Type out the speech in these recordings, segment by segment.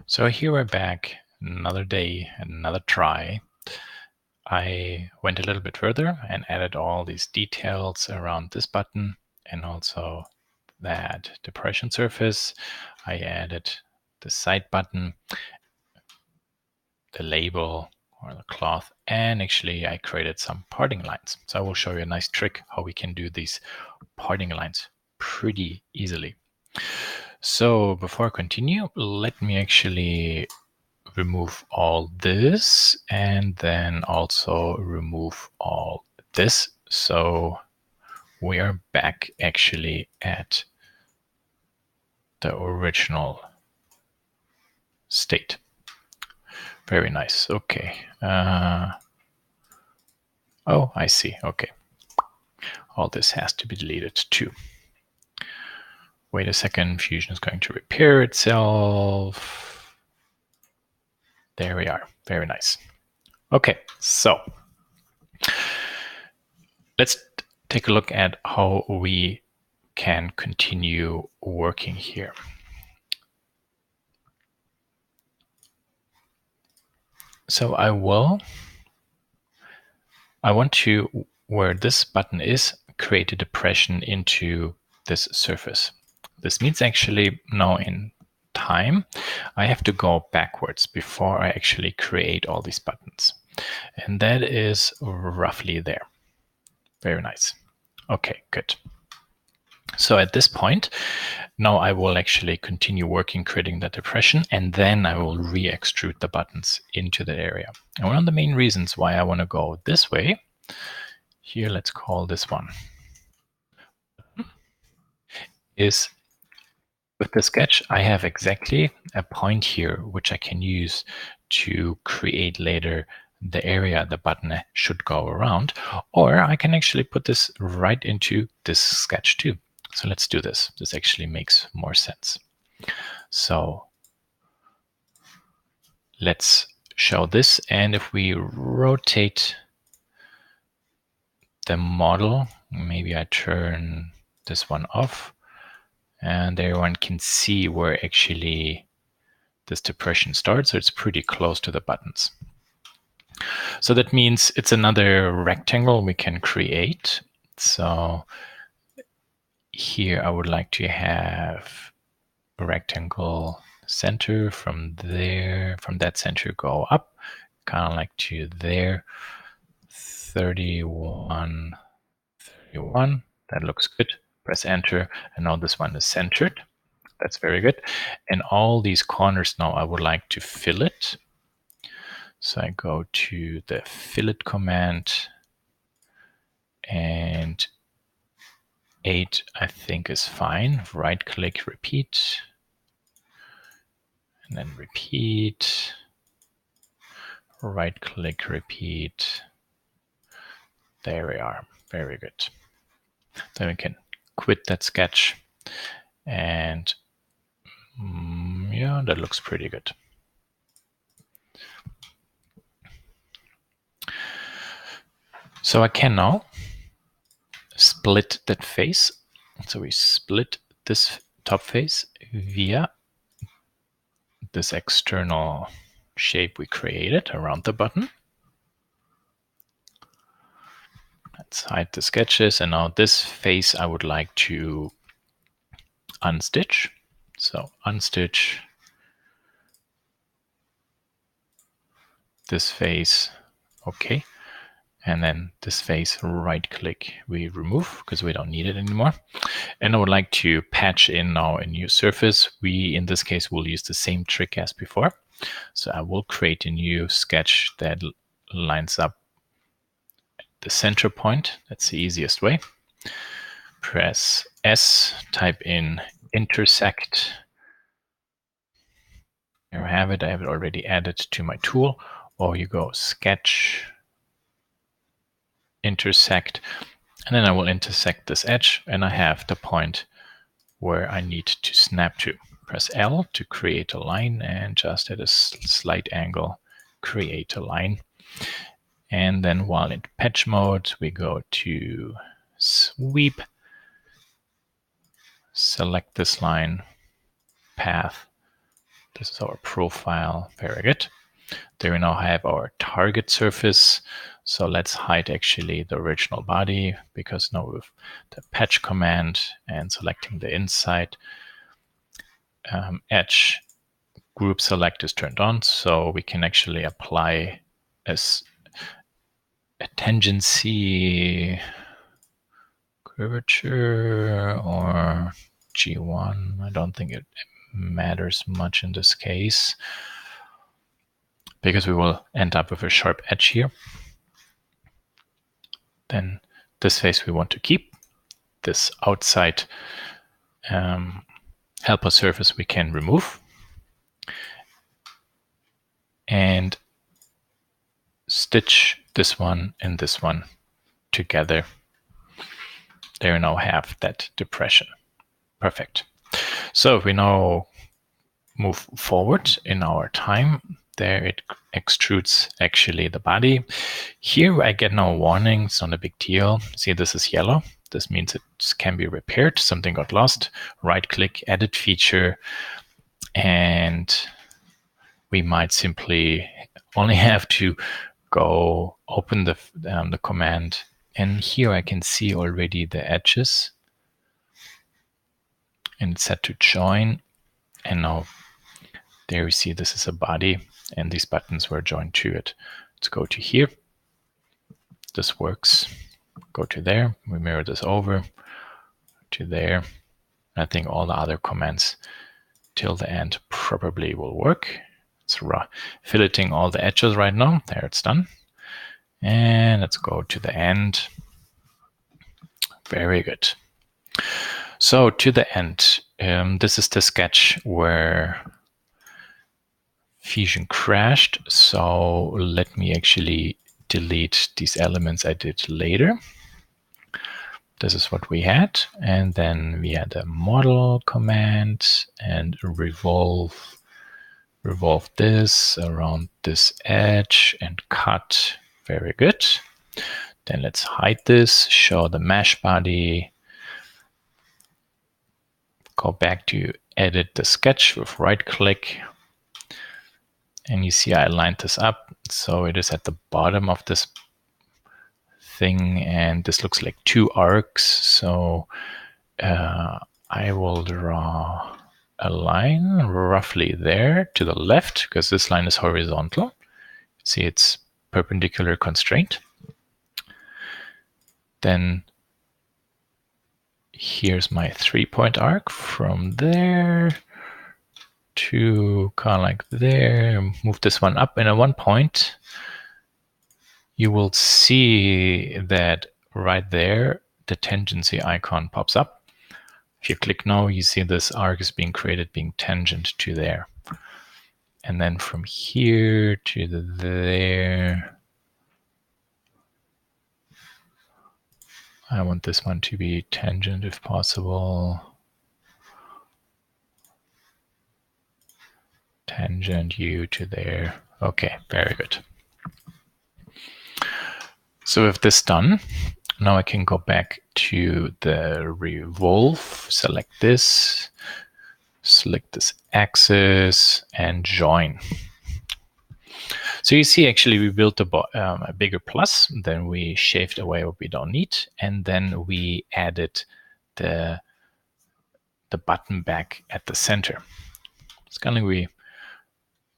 So here we're back, another day, another try. I went a little bit further and added all these details around this button and also that depression surface. I added the side button, the label or the cloth, and actually I created some parting lines. So I will show you a nice trick how we can do these parting lines pretty easily. So before I continue, let me actually remove all this and then also remove all this. So we are back actually at the original state. Very nice. Okay. Oh, I see. Okay. All this has to be deleted too. Wait a second. Fusion is going to repair itself. There we are. Very nice. Okay. So let's take a look at how we can continue working here. So I want to, where this button is, create a depression into this surface. This means actually now in time, I have to go backwards before I actually create all these buttons. And that is roughly there. Very nice. Okay, good. So at this point, now I will actually continue working, creating that depression, and then I will re-extrude the buttons into that area. And one of the main reasons why I want to go this way, here let's call this one, is with the sketch, I have exactly a point here which I can use to create later the area the button should go around, or I can actually put this right into this sketch too. So let's do this. This actually makes more sense. So let's show this, and if we rotate the model, maybe I turn this one off, and there one can see where actually this depression starts, so it's pretty close to the buttons. So that means it's another rectangle we can create. So here I would like to have a rectangle center from there, from that center go up, kind of like to there, 31, 31. That looks good. Press enter, and now this one is centered. That's very good. And all these corners now I would like to fillet. So I go to the fillet command, and 8 I think is fine. Right click, repeat, and then repeat. Right click, repeat. There we are. Very good. Then we can quit that sketch, and yeah, that looks pretty good. So I can now split that face. So we split this top face via this external shape we created around the button. Let's hide the sketches, and now this face I would like to unstitch. So unstitch this face, okay. And then this face, right click, we remove because we don't need it anymore. And I would like to patch in now a new surface. We, in this case, will use the same trick as before. So I will create a new sketch that lines up the center point. That's the easiest way. Press S, type in intersect. There I have it. I have it already added to my tool. Or you go sketch, intersect, and then I will intersect this edge, and I have the point where I need to snap to. Press L to create a line, and just at a slight angle, create a line. And then while in patch mode, we go to sweep, select this line, path, This is our profile. Very good. There we now have our target surface. So let's hide actually the original body, because now with the patch command and selecting the inside edge, group select is turned on. So we can actually apply as a tangency curvature or G1. I don't think it matters much in this case, because we will end up with a sharp edge here. Then this face we want to keep. This outside helper surface we can remove. And stitch this one and this one together. There we now have that depression. Perfect. So if we now move forward in our time, there it extrudes actually the body. Here I get no warning, it's not a big deal. See, this is yellow. This means it can be repaired. Something got lost. Right click, edit feature, and we might simply only have to go open the command. And here I can see already the edges. And it's set to join. And now there we see this is a body, and these buttons were joined to it. Let's go to here. This works. Go to there. We mirror this over to there. I think all the other commands till the end probably will work. It's filleting all the edges right now. There, it's done. And let's go to the end. Very good. So to the end, this is the sketch where Fusion crashed. So let me actually delete these elements I did later. This is what we had. And then we had a model command and revolve this around this edge and cut. Very good. Then let's hide this, show the mesh body. Go back to edit the sketch with right click. And you see I lined this up. So it is at the bottom of this thing, and this looks like two arcs. So I will draw a line roughly there to the left, because this line is horizontal. See, it's perpendicular constraint. Then here's my 3-point arc from there to kind of like there. Move this one up, and at one point you will see that right there the tangency icon pops up. If you click now, you see this arc is being created, being tangent to there. And then from here to there, I want this one to be tangent if possible. Tangent you to there. Okay, very good. So with this done, now I can go back to the revolve, select this axis, and join. So you see, actually, we built a bigger plus, then we shaved away what we don't need, and then we added the button back at the center. It's kind of like we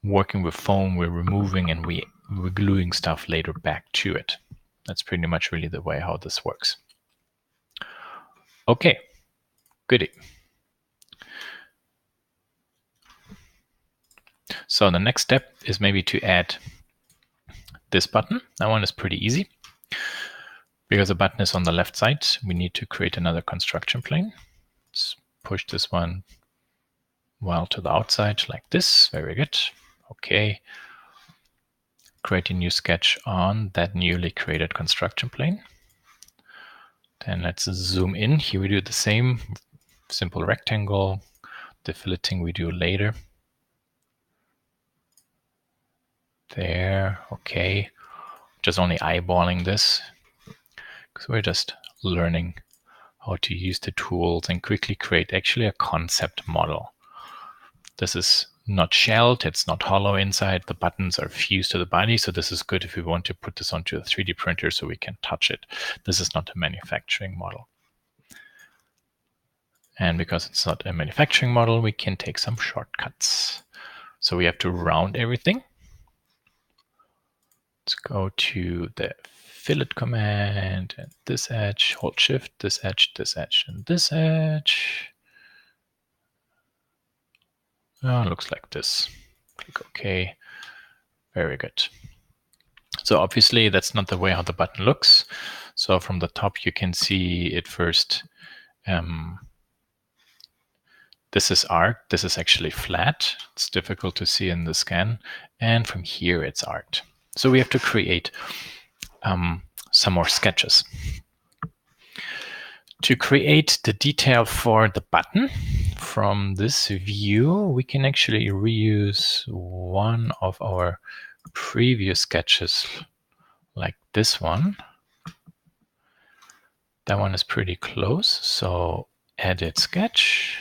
working with foam, we're removing and we're gluing stuff later back to it. That's pretty much really the way how this works. Okay, goody. So the next step is maybe to add this button. That one is pretty easy. Because the button is on the left side, we need to create another construction plane. Let's push this one to the outside like this. Very good. Okay. Create a new sketch on that newly created construction plane. Then let's zoom in. Here we do the same simple rectangle. The filleting we do later. There, okay. Just only eyeballing this, because we're just learning how to use the tools and quickly create actually a concept model. This is not shelled, it's not hollow inside. The buttons are fused to the body, so this is good if we want to put this onto a 3D printer so we can touch it. This is not a manufacturing model. And because it's not a manufacturing model, we can take some shortcuts. So we have to round everything. Let's go to the fillet command and this edge, hold shift, this edge, and this edge. Oh, looks like this. Click OK. Very good. So obviously that's not the way how the button looks. So from the top you can see it first. This is arced. This is actually flat. It's difficult to see in the scan. And from here it's arced. So we have to create some more sketches. To create the detail for the button, from this view, we can actually reuse one of our previous sketches, like this one. That one is pretty close, so edit sketch.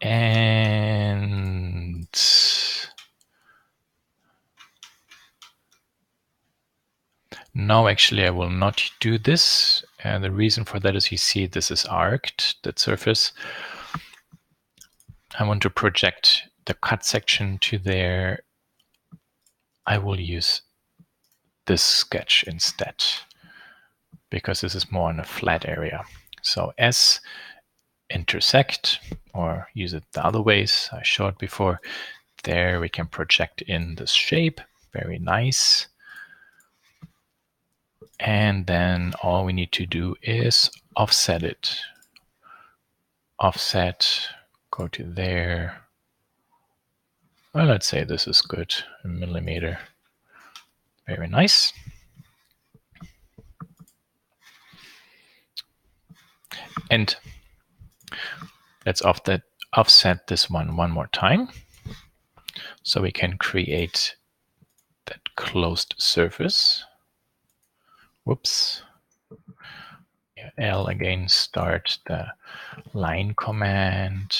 And no, actually, I will not do this. And the reason for that is you see this is arced, that surface. I want to project the cut section to there. I will use this sketch instead, because this is more on a flat area. So S, intersect, or use it the other ways I showed before. There we can project in this shape. Very nice. And then all we need to do is offset it. Offset, go to there. Well, let's say this is good, a millimeter. Very nice. And let's offset this one more time. So we can create that closed surface. Whoops. L again, start the line command.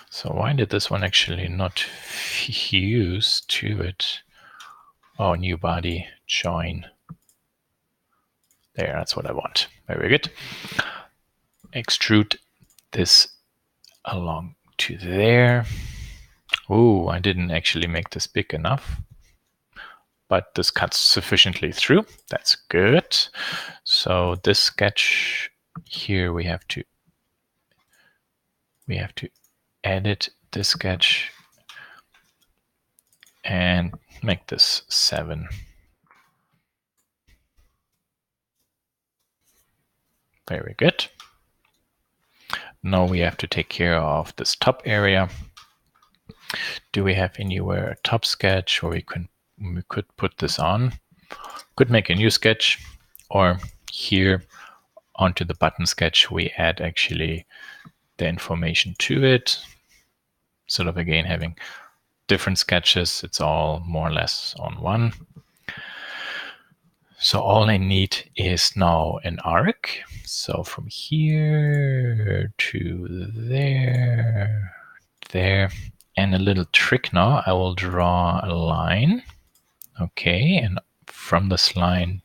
So why did this one actually not fuse to it? Oh, new body, join. There, that's what I want. Very good. Extrude this along to there. Oh, I didn't actually make this big enough, but this cuts sufficiently through. That's good. So this sketch here, we have to edit this sketch and make this 7. Very good. Now we have to take care of this top area. Do we have anywhere a top sketch, or we could put this on? Could make a new sketch, or here onto the button sketch we add actually the information to it. Sort of again having different sketches, it's all more or less on one. So all I need is now an arc. So from here to there, there, and a little trick now. I will draw a line. Okay, and from this line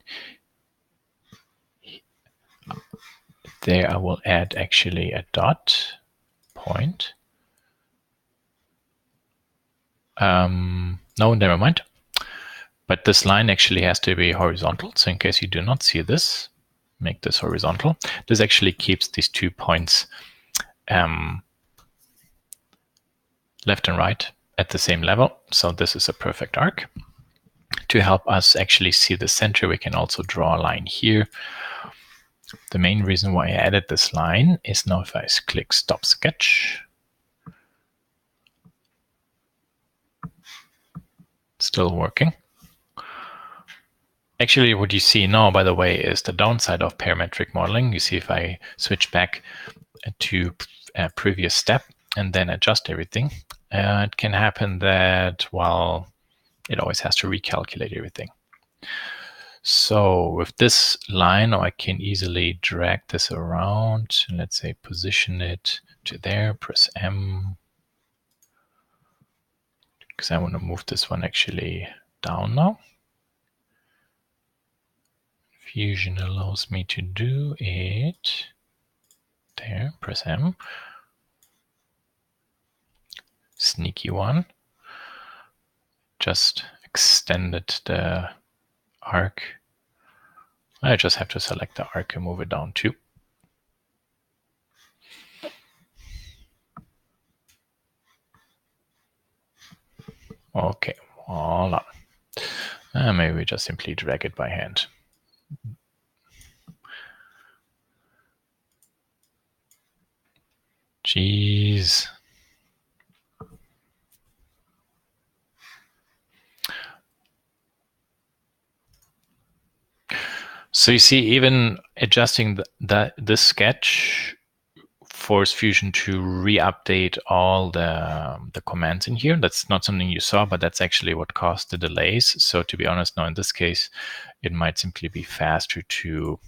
there I will add actually a dot point. No, never mind. But this line actually has to be horizontal. So in case you do not see this, make this horizontal. This actually keeps these 2 points left and right at the same level. So this is a perfect arc. To help us actually see the center, we can also draw a line here. The main reason why I added this line is now if I click Stop Sketch, still working. Actually, what you see now, by the way, is the downside of parametric modeling. You see if I switch back to a previous step and then adjust everything, it can happen that, well, it always has to recalculate everything. So with this line, I can easily drag this around and let's say position it to there, press M, because I want to move this one actually down now. Fusion allows me to do it. There, press M. Sneaky one. Just extended the arc. I just have to select the arc and move it down too. Okay, voila. Maybe we just simply drag it by hand. Jeez. So you see, even adjusting this sketch force Fusion to re-update all the commands in here. That's not something you saw, but that's actually what caused the delays. So to be honest, now in this case, it might simply be faster to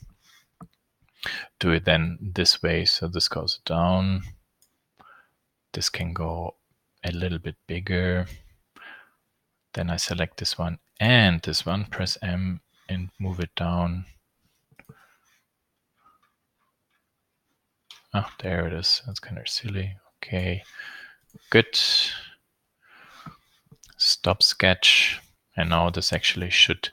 do it then this way. So this goes down. This can go a little bit bigger. Then I select this one and this one, press M and move it down. Oh, there it is. That's kind of silly. Okay, good. Stop sketch. And now this actually should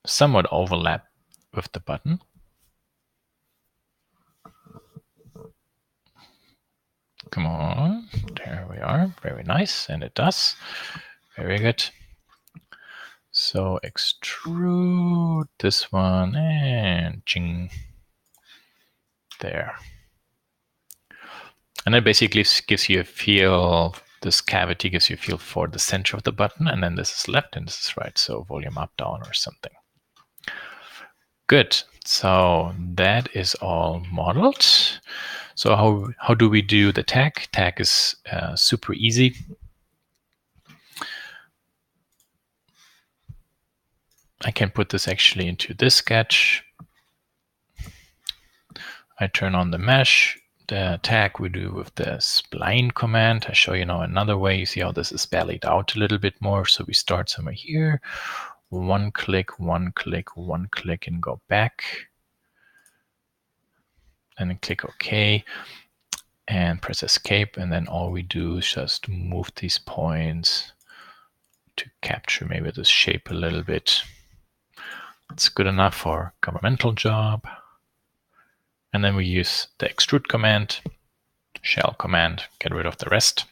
somewhat overlap with the button. Come on, there we are. Very nice, and it does. Very good. So extrude this one and ching. There. And it basically gives you a feel, this cavity gives you a feel for the center of the button, and then this is left and this is right, so volume up, down, or something. Good, so that is all modeled. So how do we do the tag? Tag is super easy. I can put this actually into this sketch. I turn on the mesh. The tag we do with the spline command. I show you now another way. You see how this is bellied out a little bit more. So we start somewhere here. One click, one click, one click, and go back. And then click OK. And press escape. And then all we do is just move these points to capture maybe this shape a little bit. It's good enough for governmental job. And then we use the extrude command, shell command, get rid of the rest.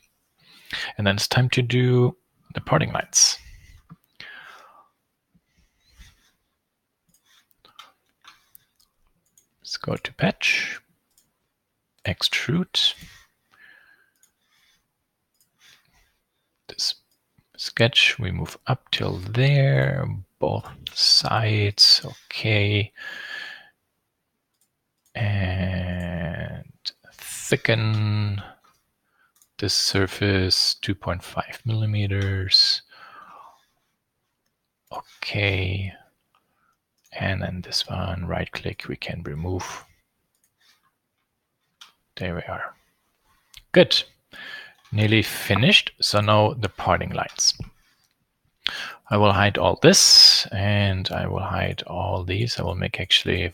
And then it's time to do the parting lines. Let's go to patch, extrude. This sketch, we move up till there, both sides, okay. And thicken this surface 2.5 millimeters. Okay. And then this one, right click, we can remove. There we are. Good. Nearly finished. So now the parting lines. I will hide all this and I will hide all these. I will make actually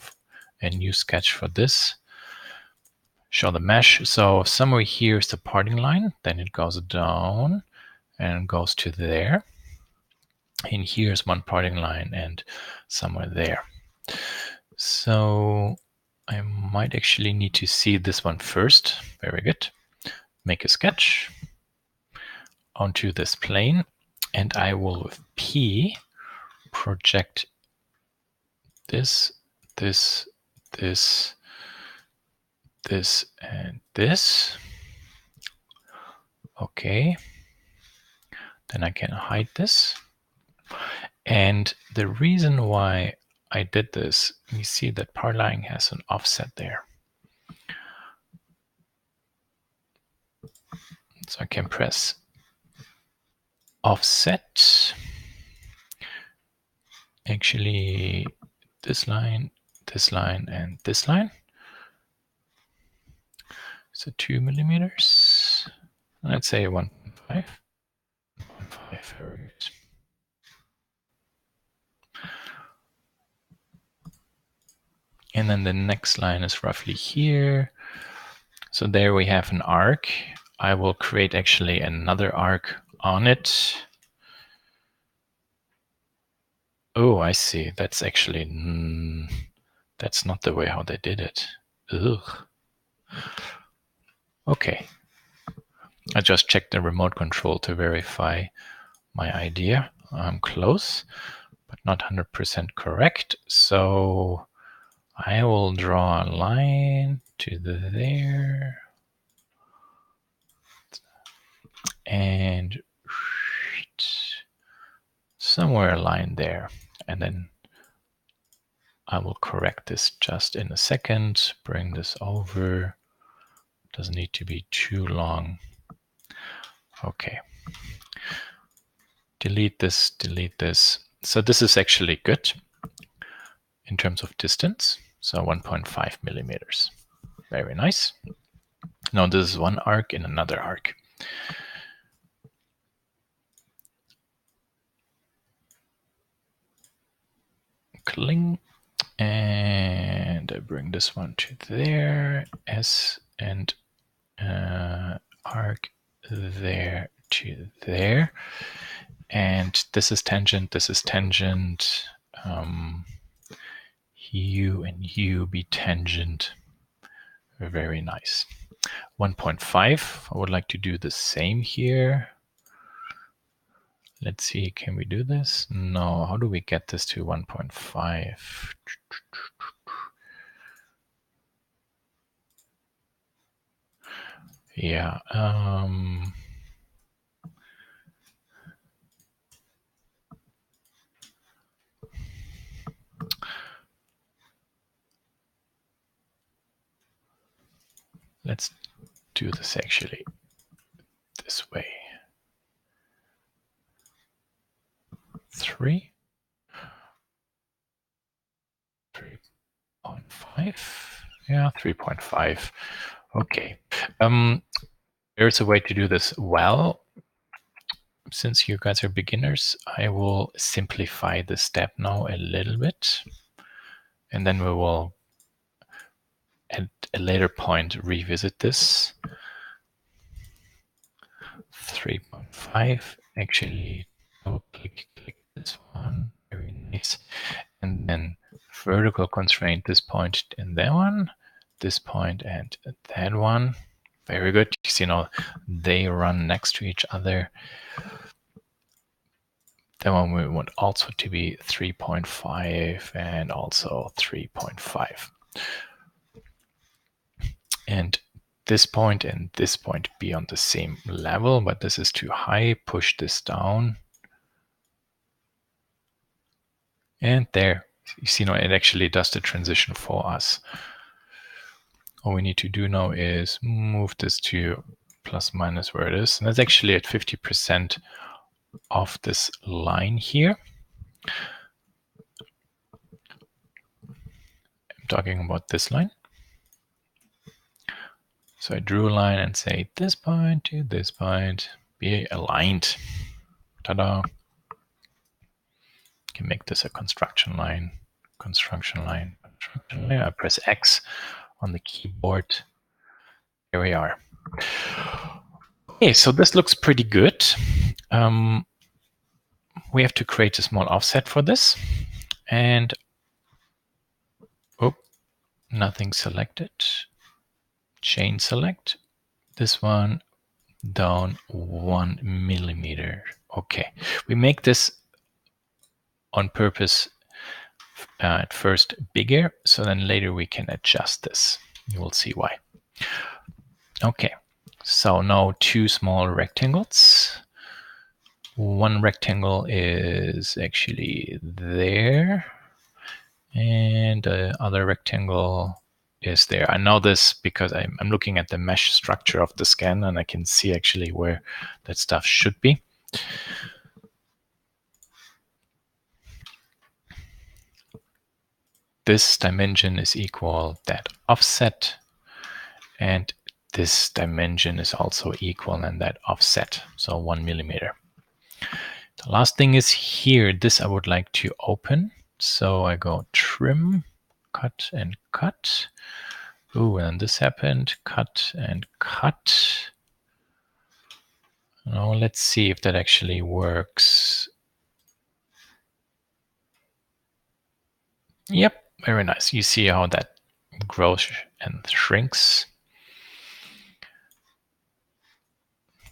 a new sketch for this. Show the mesh. So somewhere here is the parting line. Then it goes down and goes to there. And here's one parting line and somewhere there. So I might actually need to see this one first. Very good. Make a sketch onto this plane, and I will with P project this, this, this, this, and this. Okay. Then I can hide this. And the reason why I did this, you see that part line has an offset there. So I can press offset actually this line, and this line. So 2 millimeters. Let's say 1.5. 1.5. And then the next line is roughly here. So there we have an arc. I will create actually another arc on it. Oh, I see. That's actually, that's not the way how they did it. Ugh. Okay. I just checked the remote control to verify my idea. I'm close, but not 100% correct. So I will draw a line to there and somewhere a line there. And then I will correct this just in a second. Bring this over. Doesn't need to be too long. Okay. Delete this, delete this. So this is actually good in terms of distance. So 1.5 millimeters. Very nice. Now this is one arc in another arc. Cling. And I bring this one to there. S and arc there to there. And this is tangent, this is tangent. U and U be tangent. Very nice. 1.5. I would like to do the same here. Let's see, can we do this? No, how do we get this to 1.5? Yeah, let's do this actually this way. 3.5. Yeah, 3.5. Okay. There's a way to do this well. Since you guys are beginners, I will simplify the step now a little bit. And then we will, at a later point, revisit this. 3.5. Actually, double click this one. Very nice. And then vertical constraint this point and that one, this point and that one. Very good. You see now they run next to each other. That one we want also to be 3.5 and also 3.5. And this point and this point be on the same level, but this is too high. Push this down. And there, you see now it actually does the transition for us. All we need to do now is move this to plus minus where it is. And that's actually at 50% of this line here. I'm talking about this line. So I drew a line and say this point to this point be aligned. Ta-da. Can make this a construction line. Construction line. I press X on the keyboard. Here we are. Okay, so this looks pretty good. We have to create a small offset for this. And nothing selected. Chain select. This one down 1 millimeter. Okay, we make this on purpose at first bigger, so then later we can adjust this. You will see why. Okay, so now two small rectangles. One rectangle is actually there, and the other rectangle is there. I know this because I'm looking at the mesh structure of the scan, and I can see actually where that stuff should be. this dimension is equal that offset, and this dimension is also equal and that offset, so 1 millimeter. The last thing is here, this I would like to open. So I go trim, cut and cut. Ooh, and this happened, cut and cut. Now let's see if that actually works. Yep, very nice. You see how that grows and shrinks,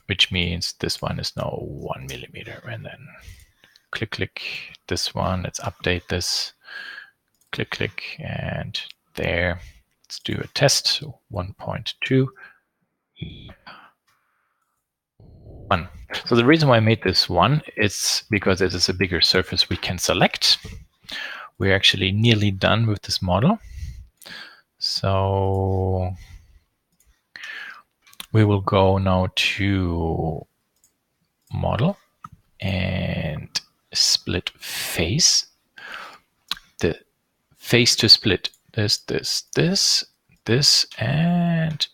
which means this one is now 1 millimeter. And then click, click this one. Let's update this. Click, click, and there. Let's do a test. 1.2. 1. So the reason why I made this 1 is because it is a bigger surface we can select. We're actually nearly done with this model. So we will go now to model and split face. The face to split. This, and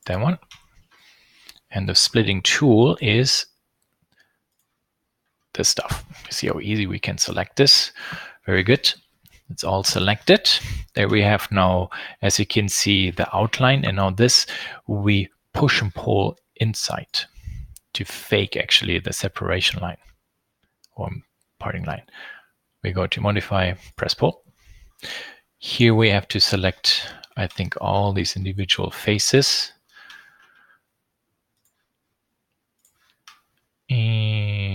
that one. And the splitting tool is this stuff. You see how easy we can select this. Very good. It's all selected. There we have now, as you can see, the outline. And now this, we push and pull inside to fake actually the separation line or parting line. We go to modify, press pull. Here we have to select, I think, all these individual faces. And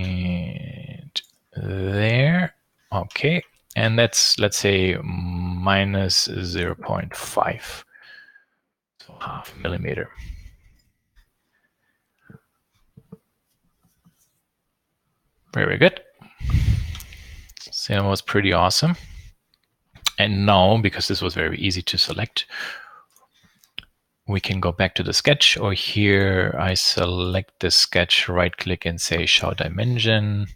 there, okay. And that's, let's say, minus 0.5, so half millimeter. Very good. So that was pretty awesome. And now, because this was very easy to select, we can go back to the sketch, or here I select the sketch, right click and say show dimension.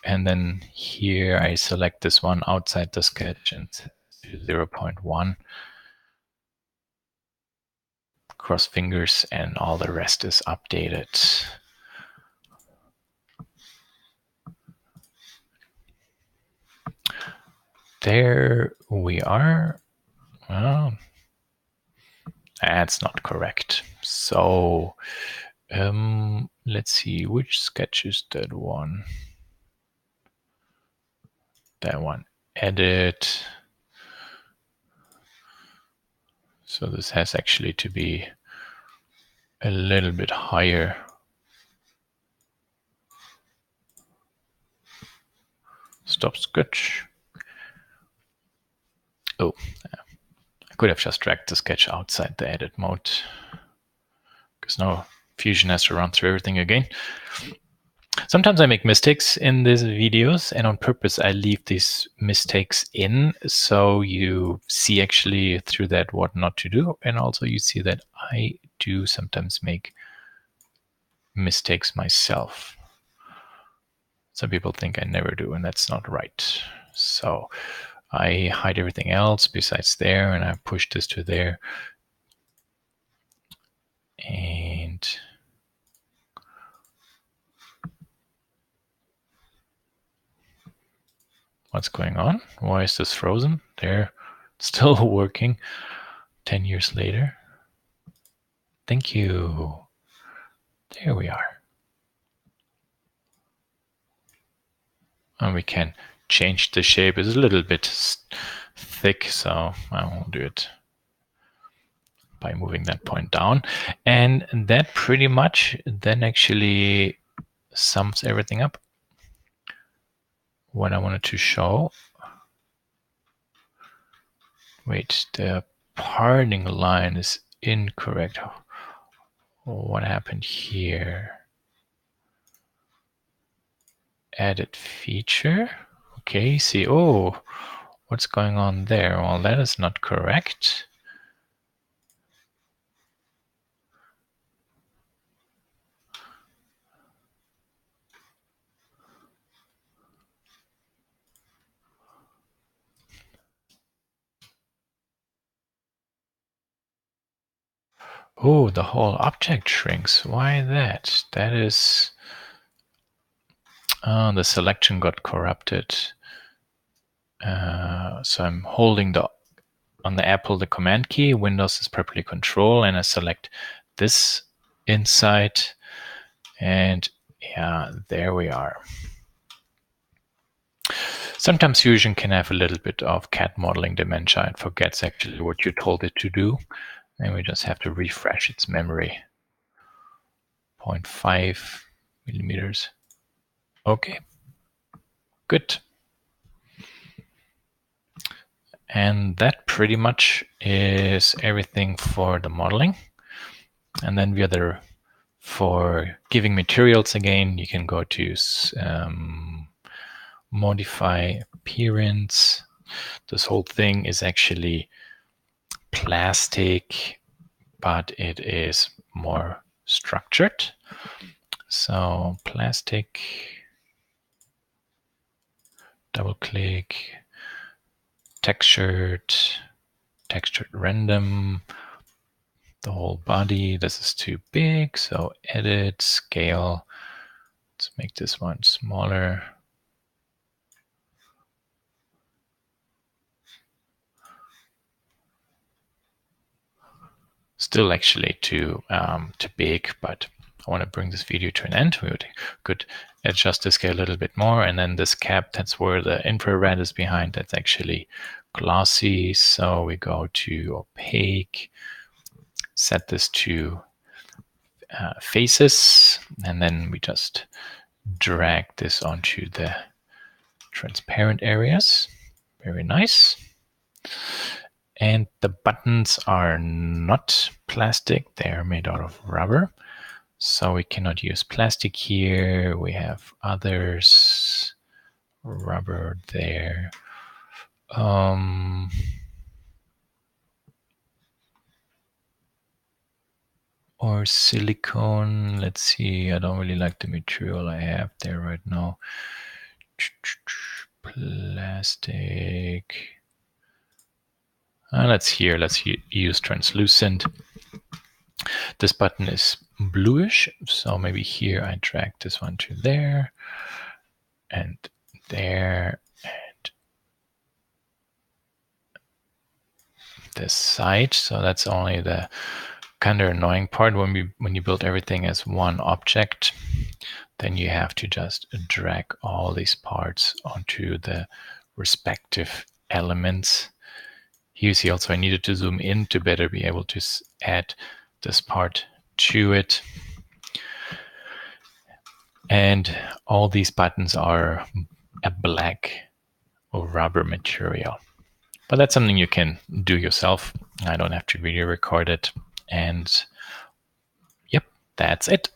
And then here I select this one outside the sketch and 0.1. Cross fingers, and all the rest is updated. There we are. Well, that's not correct. So let's see, which sketch is that one? That one. Edit. So this has actually to be a little bit higher. Stop sketch. Oh, I could have just dragged the sketch outside the edit mode, because now Fusion has to run through everything again. Sometimes I make mistakes in these videos, and on purpose I leave these mistakes in, so you see actually through that what not to do, and also you see that I do sometimes make mistakes myself. Some people think I never do, and that's not right. So I hide everything else besides there, and I push this to there. And what's going on? Why is this frozen? There, still working 10 years later. Thank you. There we are. And we can change the shape. It's a little bit thick, so I will do it by moving that point down. And that pretty much then actually sums everything up. What I wanted to show. Wait, the parting line is incorrect. What happened here? Edit feature. Okay, see, oh, what's going on there? Well, that is not correct. Oh, the whole object shrinks. Why that? That is... the selection got corrupted. So I'm holding on the Apple the Command key. Windows is properly Control, and I select this inside. And yeah, there we are. Sometimes Fusion can have a little bit of CAD modeling dementia. It forgets actually what you told it to do. And we just have to refresh its memory. 0.5 millimeters. Okay, good. And that pretty much is everything for the modeling. And then for giving materials again, you can go to modify appearance. This whole thing is actually plastic, but it is more structured. So plastic, double click, textured random, the whole body. This is too big, so edit, scale. Let's make this one smaller. Still actually too big, but I want to bring this video to an end. We could adjust the scale a little bit more, and then this cap, that's where the infrared is behind, that's actually glossy. So we go to opaque, set this to faces, and then we just drag this onto the transparent areas. Very nice. And the buttons are not plastic, they're made out of rubber. So we cannot use plastic here. We have others, rubber there. Or silicone. Let's see, I don't really like the material I have there right now. Plastic. Let's use translucent. This button is bluish, so maybe here I drag this one to there and there and this side. So that's only the kind of annoying part when you build everything as one object. Then you have to just drag all these parts onto the respective elements. Here you see also I needed to zoom in to better be able to add this part to it. And all these buttons are a black or rubber material. But that's something you can do yourself. I don't have to video record it. And yep, that's it.